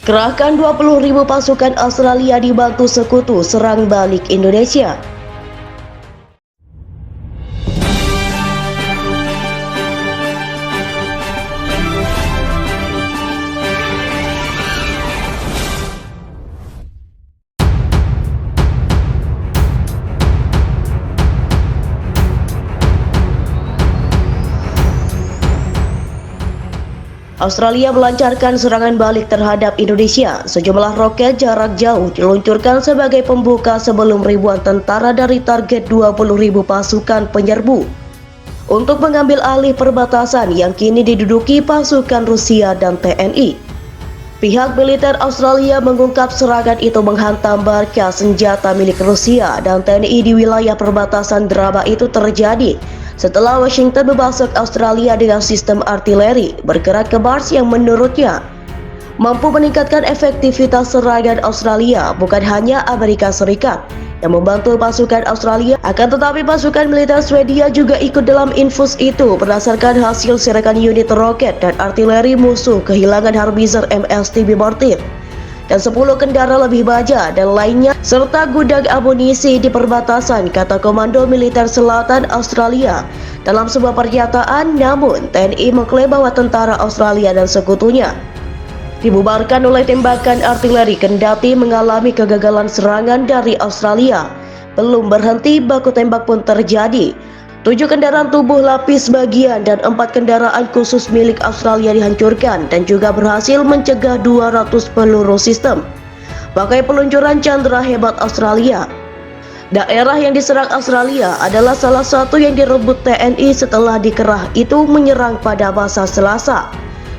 Kerahkan 20.000 pasukan Australia dibantu sekutu serang balik Indonesia. Australia melancarkan serangan balik terhadap Indonesia. Sejumlah roket jarak jauh diluncurkan sebagai pembuka sebelum ribuan tentara dari target 20.000 pasukan penyerbu untuk mengambil alih perbatasan yang kini diduduki pasukan Rusia dan TNI. Pihak militer Australia mengungkap serangan itu menghantam markas senjata milik Rusia dan TNI di wilayah perbatasan Draba itu terjadi setelah Washington membasuk Australia dengan sistem artileri bergerak ke Mars yang menurutnya mampu meningkatkan efektivitas serangan Australia. Bukan hanya Amerika Serikat yang membantu pasukan Australia, akan tetapi pasukan militer Swedia juga ikut dalam infus itu. Berdasarkan hasil serangan unit roket dan artileri musuh kehilangan harbitzer MSTB Martin dan 10 kendaraan lebih baja dan lainnya serta gudang amunisi di perbatasan, kata Komando Militer Selatan Australia dalam sebuah pernyataan. Namun TNI mengklaim bahwa tentara Australia dan sekutunya dibubarkan oleh tembakan artileri kendati mengalami kegagalan serangan dari Australia. Belum berhenti, baku tembak pun terjadi. 7 kendaraan tubuh lapis bagian dan 4 kendaraan khusus milik Australia dihancurkan dan juga berhasil mencegah 200 peluru sistem pakai peluncuran Chandra hebat Australia. Daerah yang diserang Australia adalah salah satu yang direbut TNI setelah dikerah itu menyerang pada masa Selasa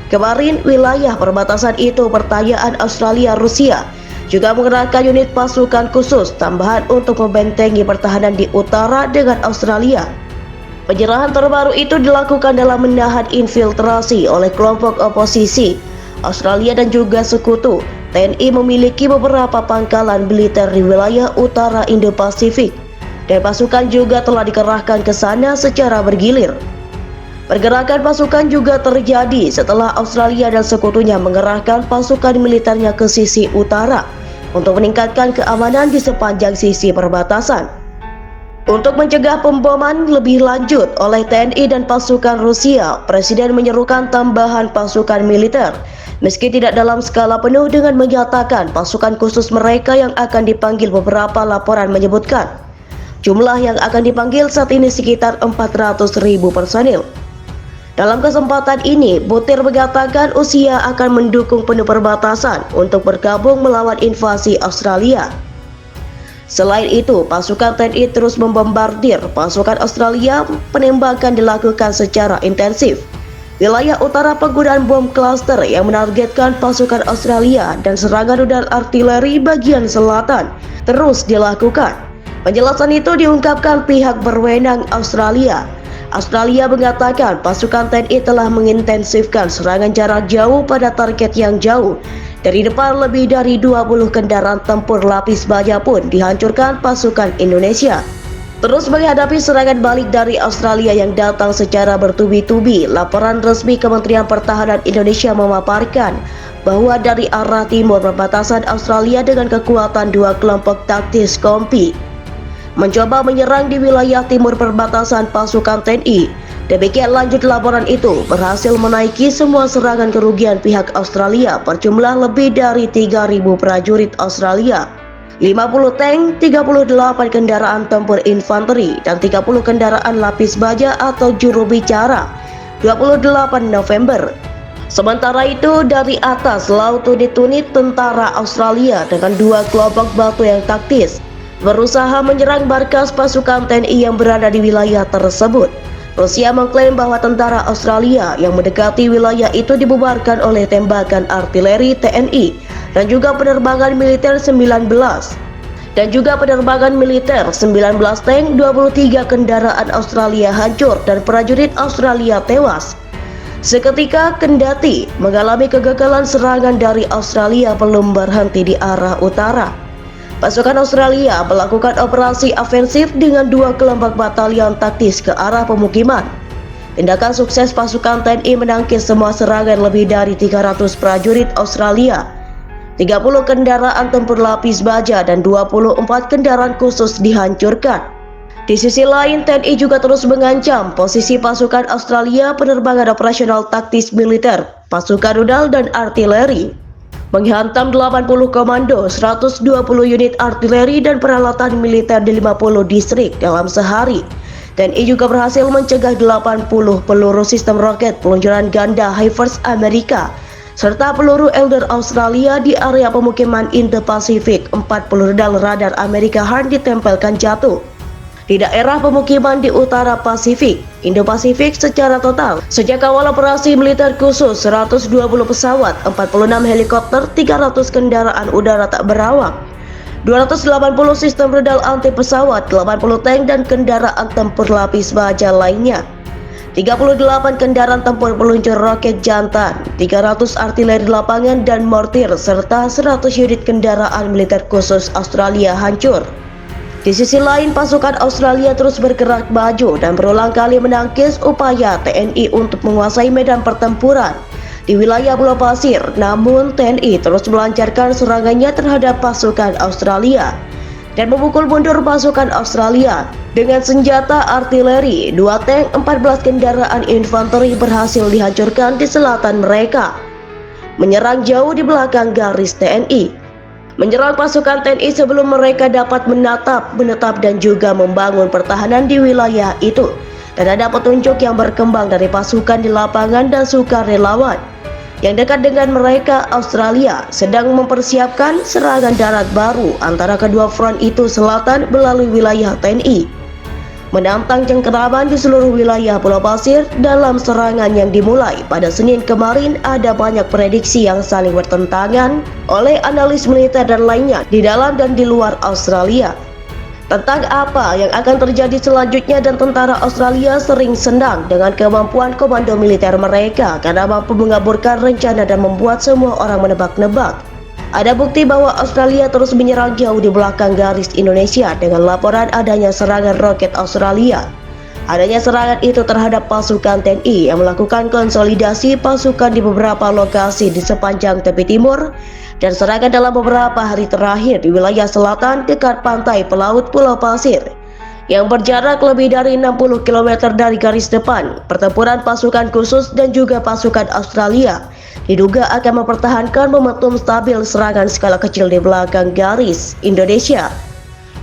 kemarin. Wilayah perbatasan itu pertanyaan Australia-Rusia juga mengerahkan unit pasukan khusus tambahan untuk membentengi pertahanan di utara dengan Australia. Penyerahan terbaru itu dilakukan dalam menahan infiltrasi oleh kelompok oposisi Australia dan juga sekutu. TNI memiliki beberapa pangkalan militer di wilayah utara Indo-Pasifik dan pasukan juga telah dikerahkan ke sana secara bergilir. Pergerakan pasukan juga terjadi setelah Australia dan sekutunya mengerahkan pasukan militernya ke sisi utara untuk meningkatkan keamanan di sepanjang sisi perbatasan. Untuk mencegah pemboman lebih lanjut oleh TNI dan pasukan Rusia, Presiden menyerukan tambahan pasukan militer meski tidak dalam skala penuh dengan menyatakan pasukan khusus mereka yang akan dipanggil. Beberapa laporan menyebutkan jumlah yang akan dipanggil saat ini sekitar 400.000 personil. Dalam kesempatan ini, Butir mengatakan Rusia akan mendukung penuh perbatasan untuk bergabung melawan invasi Australia. Selain itu, pasukan TNI terus membombardir pasukan Australia. Penembakan dilakukan secara intensif. Wilayah utara penggunaan bom cluster yang menargetkan pasukan Australia dan serangan udara artileri bagian selatan terus dilakukan. Penjelasan itu diungkapkan pihak berwenang Australia. Australia mengatakan pasukan TNI telah mengintensifkan serangan jarak jauh pada target yang jauh. Dari depan lebih dari 20 kendaraan tempur lapis baja pun dihancurkan pasukan Indonesia. Terus menghadapi serangan balik dari Australia yang datang secara bertubi-tubi, laporan resmi Kementerian Pertahanan Indonesia memaparkan bahwa dari arah timur perbatasan Australia dengan kekuatan 2 kelompok taktis kompi mencoba menyerang di wilayah timur perbatasan pasukan TNI. Demikian lanjut laporan itu, berhasil menaiki semua serangan kerugian pihak Australia berjumlah lebih dari 3.000 prajurit Australia, 50 tank, 38 kendaraan tempur infanteri, dan 30 kendaraan lapis baja atau juru bicara 28 November. Sementara itu, dari atas laut unit-unit tentara Australia dengan 2 kelompok batu yang taktis berusaha menyerang markas pasukan TNI yang berada di wilayah tersebut. Rusia mengklaim bahwa tentara Australia yang mendekati wilayah itu dibubarkan oleh tembakan artileri TNI dan juga penerbangan militer 19 tank, 23 kendaraan Australia hancur dan prajurit Australia tewas. Seketika kendati mengalami kegagalan serangan dari Australia belum berhenti di arah utara. Pasukan Australia melakukan operasi ofensif dengan 2 kelompok batalion taktis ke arah pemukiman. Tindakan sukses pasukan TNI menangkis semua serangan lebih dari 300 prajurit Australia 30 kendaraan tempur lapis baja dan 24 kendaraan khusus dihancurkan. Di sisi lain, TNI juga terus mengancam posisi pasukan Australia penerbangan operasional taktis militer, pasukan rudal dan artileri. Menghantam 80 komando, 120 unit artileri dan peralatan militer di 50 distrik dalam sehari. TNI juga berhasil mencegah 80 peluru sistem roket peluncuran ganda HIMARS Amerika serta peluru Elder Australia di area pemukiman Indo-Pasifik. 40 rudal radar Amerika HARN ditempelkan jatuh di daerah pemukiman di utara Pasifik, Indo-Pasifik secara total. Sejak awal operasi militer khusus, 120 pesawat, 46 helikopter, 300 kendaraan udara tak berawak, 280 sistem rudal anti pesawat, 80 tank dan kendaraan tempur lapis baja lainnya, 38 kendaraan tempur peluncur roket jantan, 300 artileri lapangan dan mortir, serta 100 unit kendaraan militer khusus Australia hancur. Di sisi lain, pasukan Australia terus bergerak maju dan berulang kali menangkis upaya TNI untuk menguasai medan pertempuran di wilayah Pulau Pasir. Namun, TNI terus melancarkan serangannya terhadap pasukan Australia dan memukul mundur pasukan Australia dengan senjata artileri. 2 tank, 14 kendaraan infanteri berhasil dihancurkan di selatan mereka, menyerang jauh di belakang garis TNI. Menyerang pasukan TNI sebelum mereka dapat menetap dan juga membangun pertahanan di wilayah itu. Dan ada petunjuk yang berkembang dari pasukan di lapangan dan sukarelawan yang dekat dengan mereka. Australia sedang mempersiapkan serangan darat baru antara kedua front itu selatan melalui wilayah TNI, menantang cengkeraman di seluruh wilayah Pulau Pasir dalam serangan yang dimulai pada Senin kemarin. Ada banyak prediksi yang saling bertentangan oleh analis militer dan lainnya di dalam dan di luar Australia tentang apa yang akan terjadi selanjutnya, dan tentara Australia sering senang dengan kemampuan komando militer mereka karena mampu mengaburkan rencana dan membuat semua orang menebak-nebak. Ada bukti bahwa Australia terus menyerang jauh di belakang garis Indonesia dengan laporan adanya serangan roket Australia. Adanya serangan itu terhadap pasukan TNI yang melakukan konsolidasi pasukan di beberapa lokasi di sepanjang tepi timur, dan serangan dalam beberapa hari terakhir di wilayah selatan dekat pantai pelaut Pulau Pasir yang berjarak lebih dari 60 km dari garis depan. Pertempuran pasukan khusus dan juga pasukan Australia diduga akan mempertahankan momentum stabil serangan skala kecil di belakang garis Indonesia,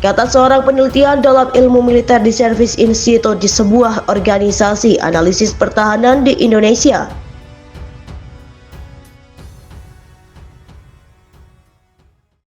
kata seorang penelitian dalam ilmu militer di Service Institute di sebuah organisasi analisis pertahanan di Indonesia.